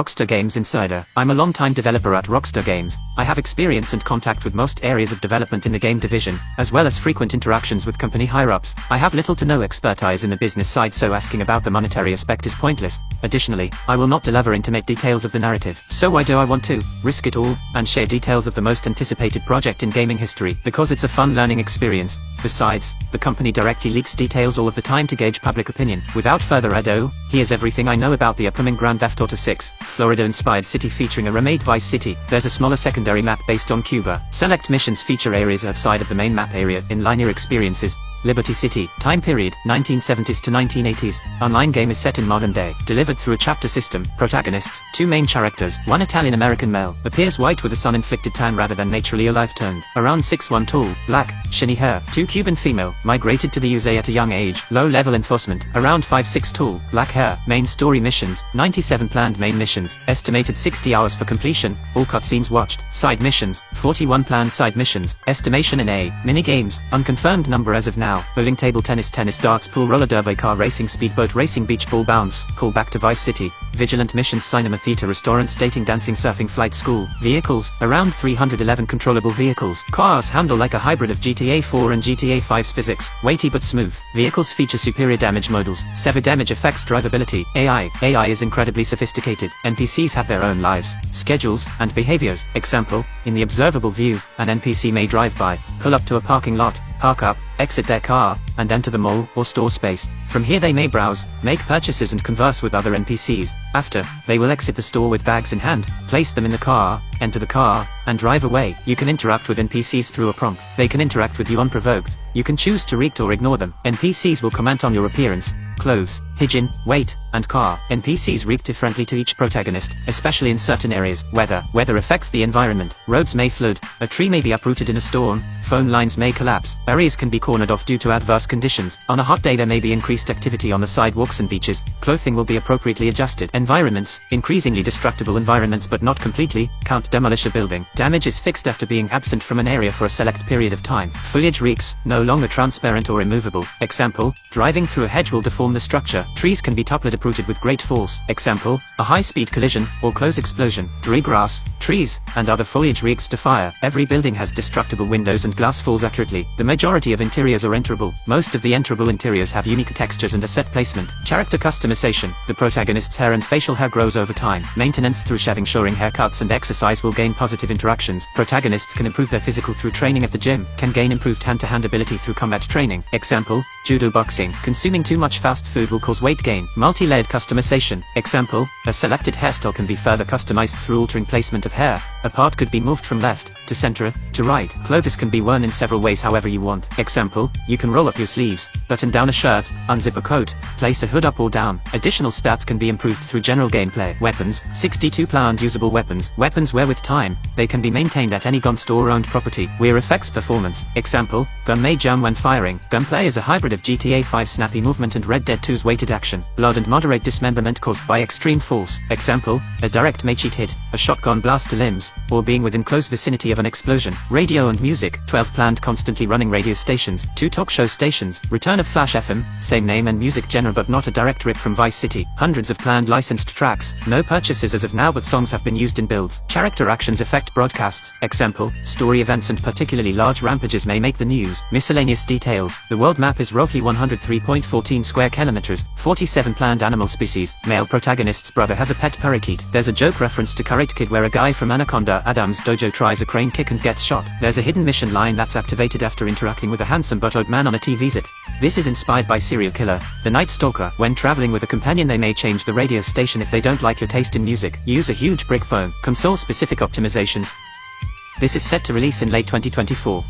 Rockstar Games Insider. I'm a long-time developer at Rockstar Games. I have experience and contact with most areas of development in the game division, as well as frequent interactions with company higher-ups. I have little to no expertise in the business side, so asking about the monetary aspect is pointless. Additionally, I will not delve into intimate details of the narrative. So why do I want to risk it all and share details of the most anticipated project in gaming history? Because it's a fun learning experience. Besides, the company directly leaks details all of the time to gauge public opinion. Without further ado, here's everything I know about the upcoming Grand Theft Auto 6, Florida-inspired city featuring a remade Vice City. There's a smaller secondary map based on Cuba. Select missions feature areas outside of the main map area in linear experiences. Liberty City. Time period, 1970s to 1980s. Online game is set in modern day. Delivered through a chapter system. Protagonists, two main characters. One Italian-American male. Appears white with a sun-inflicted tan rather than naturally olive-toned. Around 6'1" tall. Black, shiny hair. Two Cuban female. Migrated to the USA at a young age. Low-level enforcement. Around 5'6" tall. Black hair. Main story missions. 97 planned main missions. Estimated 60 hours for completion. All cutscenes watched. Side missions. 41 planned side missions. Estimation in A. Mini-games. Unconfirmed number as of now. Bowling, table tennis, darts, pool, roller derby, car racing, speedboat racing, beach ball bounce. Call back to Vice City. Vigilant missions, cinema, theater, restaurants, dating, dancing, surfing, flight, school. Vehicles, around 311 controllable vehicles. Cars handle like a hybrid of GTA 4 and GTA 5's physics. Weighty but smooth. Vehicles feature superior damage models. Severe damage affects drivability. AI is incredibly sophisticated. NPCs have their own lives, schedules, and behaviors. Example, in the observable view, an NPC may drive by, pull up to a parking lot, park up, exit their car, and enter the mall or store space. From here they may browse, make purchases and converse with other NPCs. After, they will exit the store with bags in hand, place them in the car, enter the car, and drive away. You can interact with NPCs through a prompt. They can interact with you unprovoked. You can choose to react or ignore them. NPCs will comment on your appearance, clothes, hygiene, weight, and car. NPCs react differently to each protagonist, especially in certain areas. Weather affects the environment. Roads may flood, a tree may be uprooted in a storm, phone lines may collapse, areas can be cornered off due to adverse conditions. On a hot day there may be increased activity on the sidewalks and beaches. Clothing will be appropriately adjusted. Environments, increasingly destructible environments but not completely, can't demolish a building. Damage is fixed after being absent from an area for a select period of time. Foliage reeks, no longer transparent or immovable. Example, driving through a hedge will deform the structure. Trees can be toppled uprooted with great force. Example, a high-speed collision or close explosion. Dry grass, trees, and other foliage reeks to fire. Every building has destructible windows and glass falls accurately. The majority of interiors are enterable. Most of the enterable interiors have unique textures and a set placement. Character customization. The protagonist's hair and facial hair grows over time. Maintenance through shaving, shoring, haircuts, and exercise will gain positive interactions. Protagonists can improve their physical through training at the gym, can gain improved hand-to-hand ability through combat training. Example, judo, boxing. Consuming too much fast food will cause weight gain. Multi-layered customization. Example, a selected hairstyle can be further customized through altering placement of hair. A part could be moved from left to center to right. Clothes can be worn in several ways however you want. Example, you can roll up your sleeves, button down a shirt, unzip a coat, place a hood up or down. Additional stats can be improved through general gameplay. Weapons, 62 planned usable weapons. Weapons where with time, they can be maintained at any gun store or owned property. Wear affects performance. Example, gun may jam when firing. Gunplay is a hybrid of GTA 5's snappy movement and Red Dead 2's weighted action. Blood and moderate dismemberment caused by extreme force. Example, a direct may-cheat hit, a shotgun blast to limbs, or being within close vicinity of an explosion. Radio and music, 12 planned constantly running radio stations, 2 talk show stations, return of Flash FM, same name and music genre but not a direct rip from Vice City. Hundreds of planned licensed tracks, no purchases as of now but songs have been used in builds. Character actions affect broadcasts. Example, story events and particularly large rampages may make the news. Miscellaneous details, the world map is roughly 103.14 square kilometers, 47 planned animal species. Male protagonist's brother has a pet parakeet. There's a joke reference to Karate Kid where a guy from Anaconda Adam's dojo tries a crane kick and gets shot. There's a hidden mission line that's activated after interacting with a handsome but old man on a TV visit. This is inspired by serial killer, the Night Stalker. When traveling with a companion they may change the radio station if they don't like your taste in music. Use a huge brick phone. Console specific optimizations. This is set to release in late 2024.